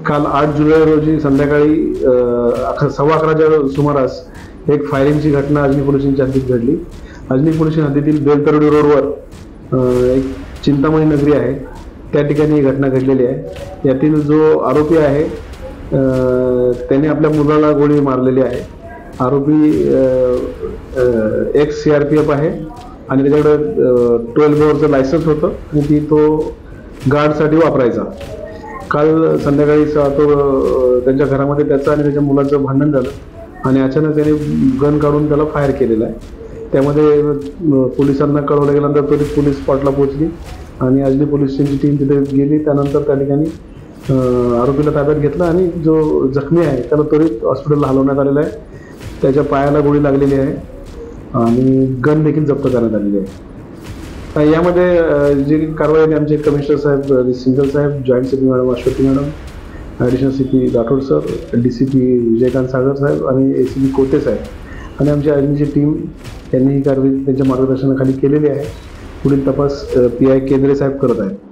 काल 8 जुलै रोजी संध्याकाळी 11:15च्या सुमारास एक फायरिंगची घटना अजनी पोलीस स्टेशनच्या हद्दीत घडली. अजनी पोलीस स्टेशन हद्दीतील बेलतरोडी रोडवर एक चिंतामणी नगरी आहे, त्या ठिकाणी ही घटना घडलेली आहे. यातील जो आरोपी आहे त्याने आपल्या मुलाला गोळी मारलेली आहे. आरोपी एक्स CRPF आहे आणि त्याच्याकडे 12 बोअरचं लायसन्स होतं आणि ती तो गार्डसाठी वापरायचा. काल संध्याकाळी तो त्यांच्या घरामध्ये त्याचं आणि त्याच्या मुलाचं भांडण झालं आणि अचानक त्याने गन काढून त्याला फायर केलेलं आहे. त्यामध्ये पोलिसांना कळवलं गेल्यानंतर त्वरित पोलीस स्पॉटला पोहोचली आणि अजनी पोलीस स्टेशनची टीम तिथे गेली. त्यानंतर त्या ठिकाणी आरोपीला ताब्यात घेतलं आणि जो जखमी आहे त्याला त्वरित हॉस्पिटलला हलवण्यात आलेलं आहे. त्याच्या पायाला गोळी लागलेली आहे आणि गन देखील जप्त करण्यात आलेली आहे. यामध्ये जी कारवाई आमचे कमिशनर साहेब सिंगल साहेब, joint CP madam Ashwati madam, additional CP Rathod sir, DCP Vijaykant Sagar साहेब आणि ACP कोते साहेब आणि आमच्या अजनीची टीम यांनी ही कारवाई त्यांच्या मार्गदर्शनाखाली केलेली आहे. पुढील तपास PI केंद्रे साहेब करत आहेत.